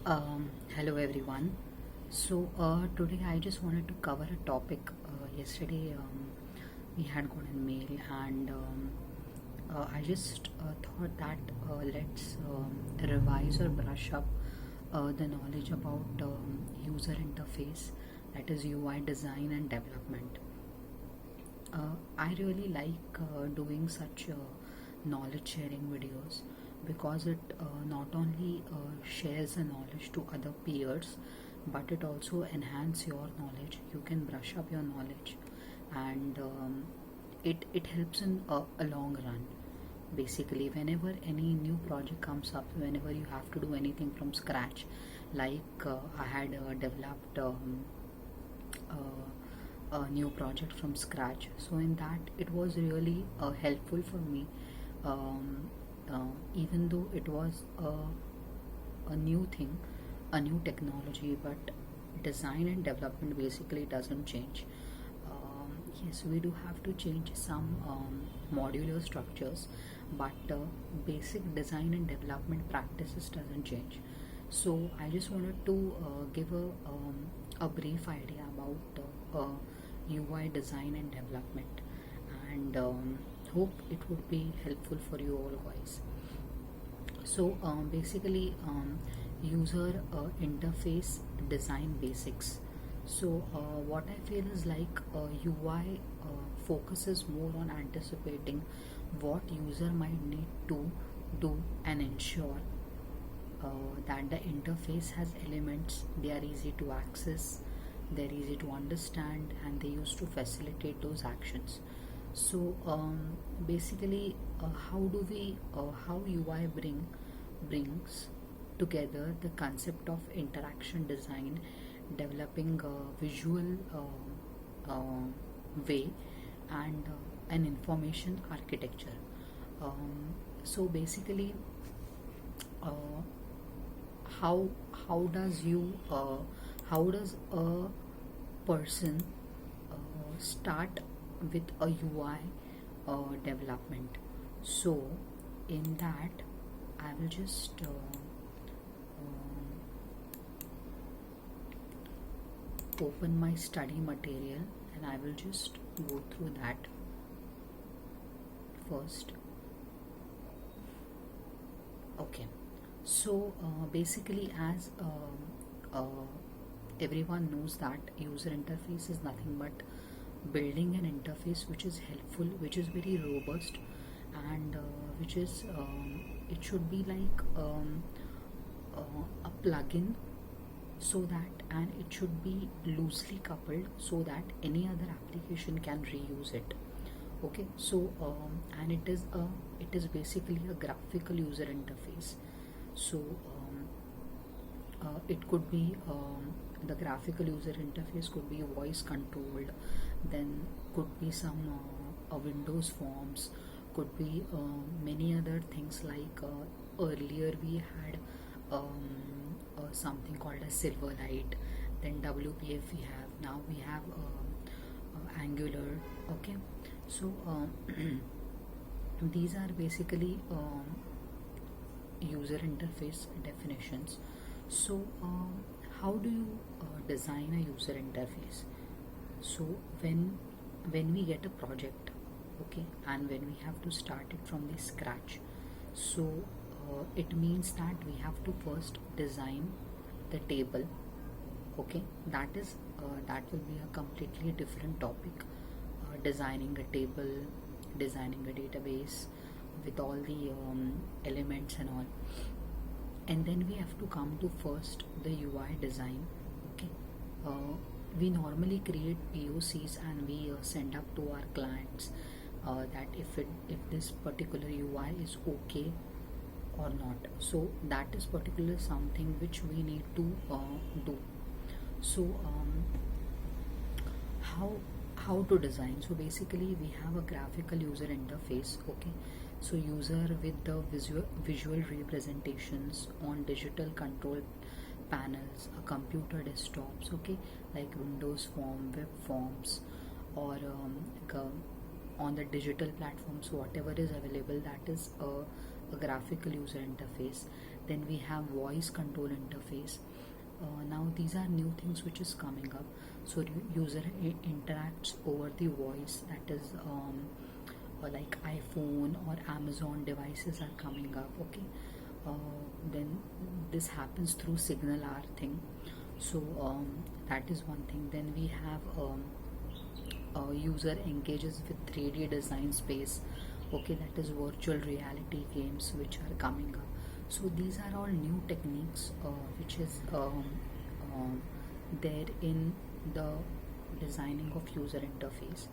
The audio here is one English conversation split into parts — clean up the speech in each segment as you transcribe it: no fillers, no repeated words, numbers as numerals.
Hello everyone. Today I just wanted to cover a topic. Yesterday we had got a mail, and I just thought that let's revise or brush up the knowledge about user interface, that is UI design and development. I really like doing such knowledge sharing videos because it not only shares the knowledge to other peers, but it also enhance your knowledge. You can brush up your knowledge, and it helps in a long run. Basically, whenever any new project comes up, whenever you have to do anything from scratch, like I had developed a new project from scratch. So in that, it was really helpful for me, um, even though it was a new thing, a new technology, but design and development basically doesn't change. Yes, we do have to change some modular structures, but basic design and development practices doesn't change. So I just wanted to give a brief idea about UI design and development, and hope it would be helpful for you all guys. Basically, user interface design basics. What I feel is like UI focuses more on anticipating what user might need to do and ensure that the interface has elements, they are easy to access, they're easy to understand, and they used to facilitate those actions. Basically, how UI brings together the concept of interaction design, developing a visual way, and an information architecture. Basically, uh, how how does you how does a person start with a UI development? So in that, I will just open my study material, and I will just go through that first. Okay. Basically, as everyone knows, that user interface is nothing but building an interface which is helpful, which is very robust, and which is it should be like a plugin, so that, and it should be loosely coupled so that any other application can reuse it. Okay, and it is basically a graphical user interface. So it could be the graphical user interface could be voice controlled, then could be some Windows forms, could be many other things, like earlier we had something called as Silverlight, then WPF we have, now we have Angular. Okay, so these are basically user interface definitions. How do you design a user interface? So when we get a project, okay, and when we have to start it from the scratch, so it means that we have to first design the table. Okay, that will be a completely different topic. Designing a table, designing a database with all the elements and all, and then we have to come to first the UI design. Okay, we normally create POCs, and we send up to our clients that if this particular UI is okay or not. So that is particular something which we need to do. So how how to design? So basically, we have a graphical user interface. Okay, so user with the visual representations on digital control panels, a computer desktops, okay, like Windows form, web forms, or on the digital platforms, whatever is available, that is a graphical user interface. Then we have voice control interface. Now these are new things which is coming up. So user interacts over the voice, that is like iPhone or Amazon devices are coming up. Okay, then this happens through signal R thing. So that is one thing. Then we have user engages with 3D design space. Okay, that is virtual reality games which are coming up. So these are all new techniques which is there in the designing of user interface.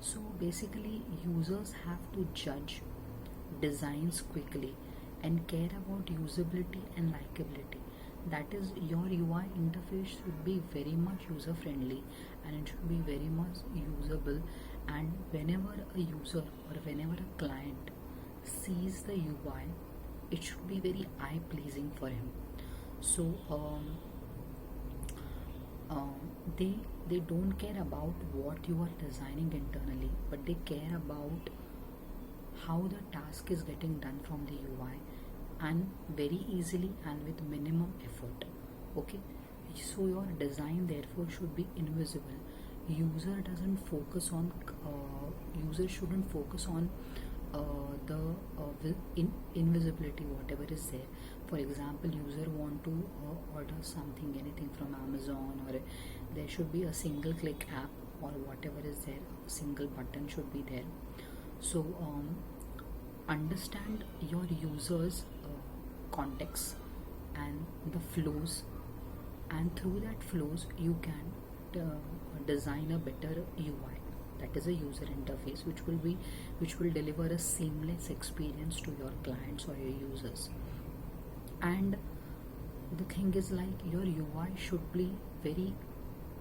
So basically users have to judge designs quickly and care about usability and likability. That is, your UI interface should be very much user friendly and it should be very much usable, and whenever a user or whenever a client sees the UI, it should be very eye pleasing for him. So they don't care about what you are designing internally, but they care about how the task is getting done from the UI, and very easily and with minimum effort. Okay, so your design therefore should be invisible. User shouldn't focus on the invisibility whatever is there. For example, user want to order something, anything from Amazon, or there should be a single click app or whatever is there, a single button should be there. So understand your users context and the flows, and through that flows you can design a better UI, that is a user interface which will deliver a seamless experience to your clients or your users. And the thing is, like, your UI should be very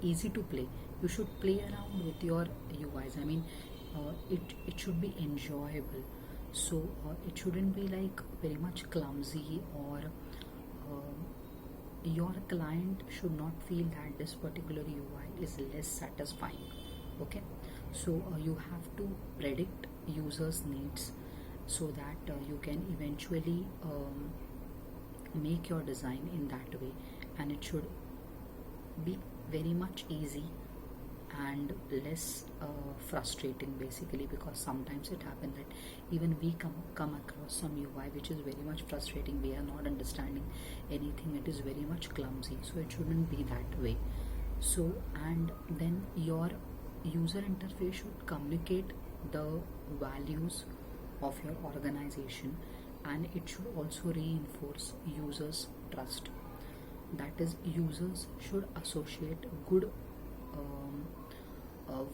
easy to play. You should play around with your UIs. I mean, it should be enjoyable. So it shouldn't be like very much clumsy, or your client should not feel that this particular UI is less satisfying. Okay, so you have to predict users' needs so that you can eventually make your design in that way, and it should be very much easy and less frustrating, basically, because sometimes it happens that even we come across some UI which is very much frustrating. We are not understanding anything, it is very much clumsy, so it shouldn't be that way. So, and then your user interface should communicate the values of your organization, and it should also reinforce users trust. That is, users should associate good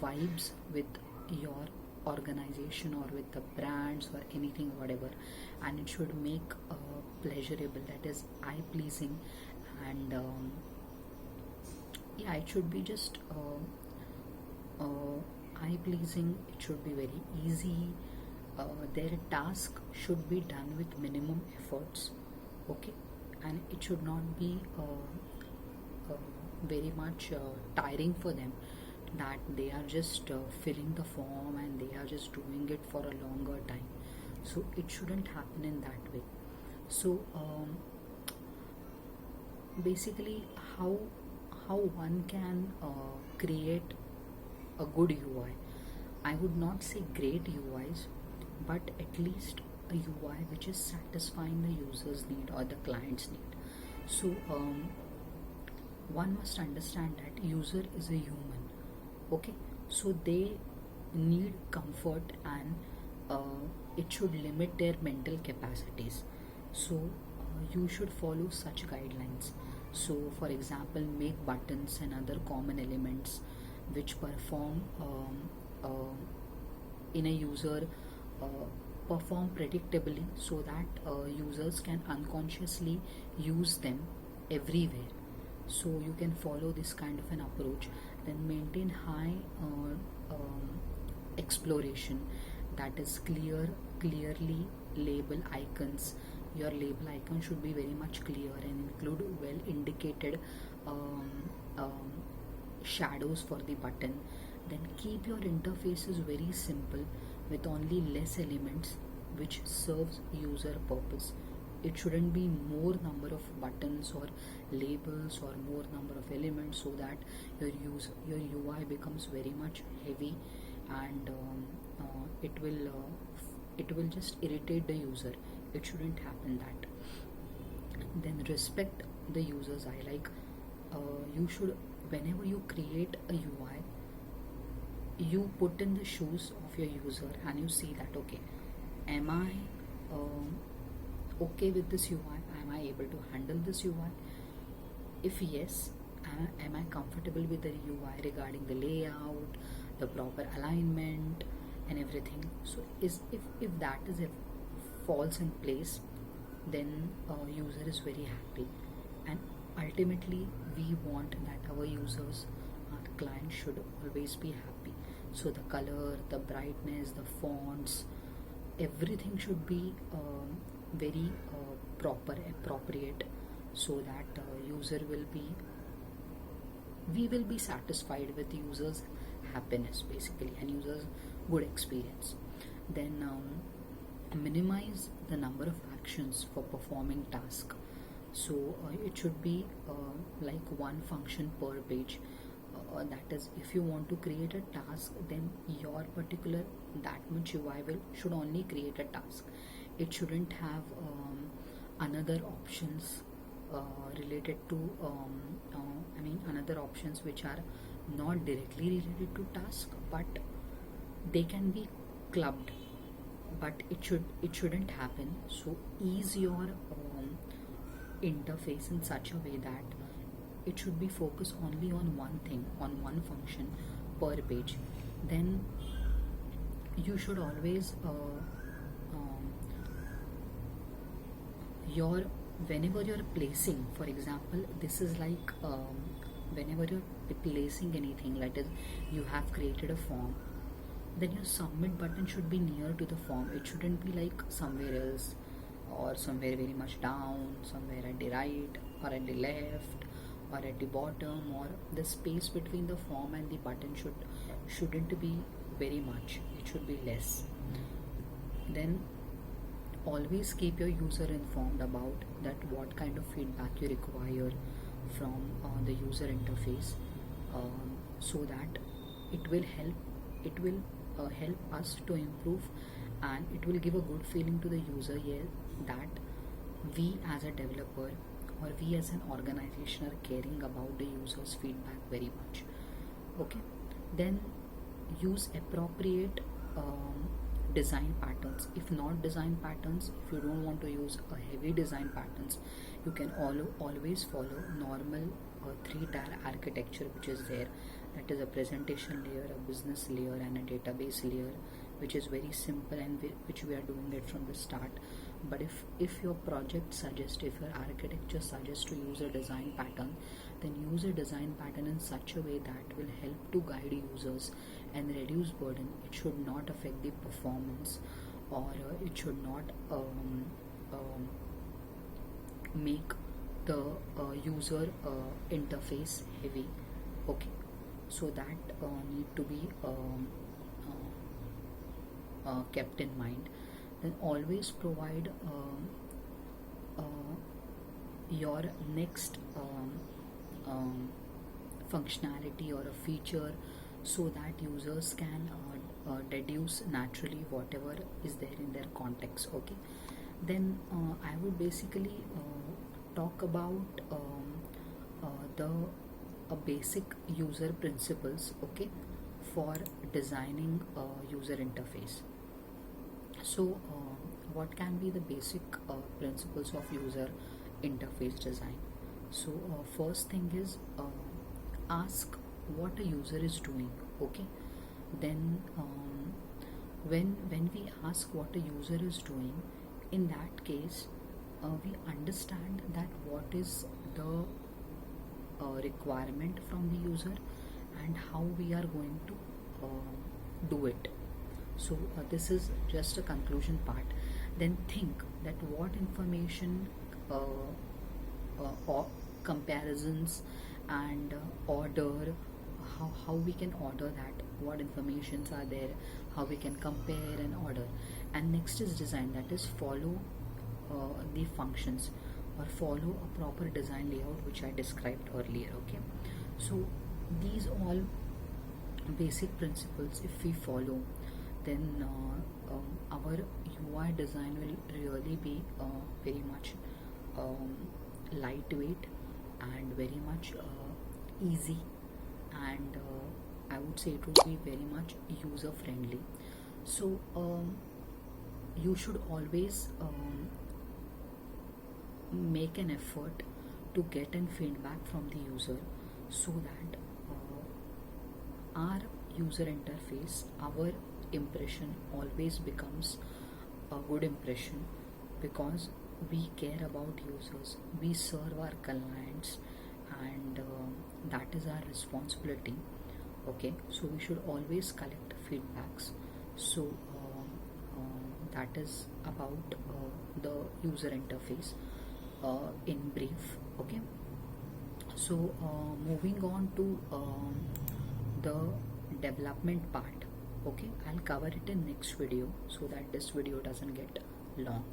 vibes with your organization or with the brands or anything whatever, and it should make pleasurable, that is eye pleasing, and yeah, it should be just eye pleasing. It should be very easy. Their task should be done with minimum efforts. Okay, and it should not be very much tiring for them, that they are just filling the form and they are just doing it for a longer time. So it shouldn't happen in that way. So basically, how one can create a good UI. I would not say great UIs, but at least a UI which is satisfying the user's need or the client's need. So one must understand that user is a human. Okay, so they need comfort, and it should limit their mental capacities. So you should follow such guidelines. So for example, make buttons and other common elements which perform in a user perform predictably, so that users can unconsciously use them everywhere. So you can follow this kind of an approach. Then maintain high exploration, that is clearly label icons. Your label icon should be very much clear and include well indicated shadows for the button. Then keep your interfaces very simple with only less elements which serves user purpose. it shouldn't be more number of buttons or labels or more number of elements, so that your UI becomes very much heavy, and it will just irritate the user. It shouldn't happen that. Then respect the users. I like, you should, whenever you create a UI, you put in the shoes of your user and you see that, okay, am I okay with this UI? Am I able to handle this UI? If yes, am I comfortable with the UI regarding the layout, the proper alignment, and everything? So if that is, if falls in place, then user is very happy, and ultimately we want that our users, our client, should always be happy. So the color, the brightness, the fonts, everything should be very proper, appropriate, so that user will be, we will be satisfied with users happiness basically, and users good experience. Then minimize the number of actions for performing task. So it should be like one function per page. That is, if you want to create a task, then your particular that much UI will should only create a task. It shouldn't have another options related to another options which are not directly related to task, but they can be clubbed, but it shouldn't happen. So ease your interface in such a way that it should be focused only on one thing, on one function per page. Then you should always your whenever you're placing, for example, this is like whenever you're placing anything, like you have created a form, then your submit button should be near to the form. It shouldn't be like somewhere else, or somewhere very much down, somewhere at the right or at the left or at the bottom, or the space between the form and the button shouldn't be very much, it should be less. Then always keep your user informed about that what kind of feedback you require from the user interface, so that it will help us to improve, and it will give a good feeling to the user here that we as a developer or we as an organization are caring about the user's feedback very much. Okay. Then use appropriate design patterns. If not design patterns, if you don't want to use a heavy design patterns, you can always follow normal 3-tier architecture which is there. That is a presentation layer, a business layer, and a database layer, which is very simple, and which we are doing it from the start. But if your project suggests, if your architecture suggests to use a design pattern, then use a design pattern in such a way that will help to guide users and reduce burden. It should not affect the performance, or it should not make the user interface heavy. Okay, so that need to be kept in mind. Then always provide your next functionality or a feature, so that users can deduce naturally whatever is there in their context. Okay. Then I would basically talk about the basic user principles, okay, for designing a user interface. So what can be the basic principles of user interface design? So first thing is ask what a user is doing. Okay. Then when we ask what a user is doing, in that case we understand that what is the requirement from the user and how we are going to do it. So this is just a conclusion part. Then think that what information or comparisons and order, how we can order that, what informations are there, how we can compare and order. And next is design, that is follow the functions or follow a proper design layout which I described earlier. Okay, so these all basic principles if we follow, then our UI design will really be very much lightweight and very much easy, and I would say it would be very much user friendly. So you should always make an effort to get an feedback from the user, so that our user interface, our impression always becomes a good impression, because we care about users, we serve our clients, and that is our responsibility. Okay, so we should always collect feedbacks. So that is about the user interface in brief. Okay, so moving on to the development part. Okay, I'll cover it in next video so that this video doesn't get long.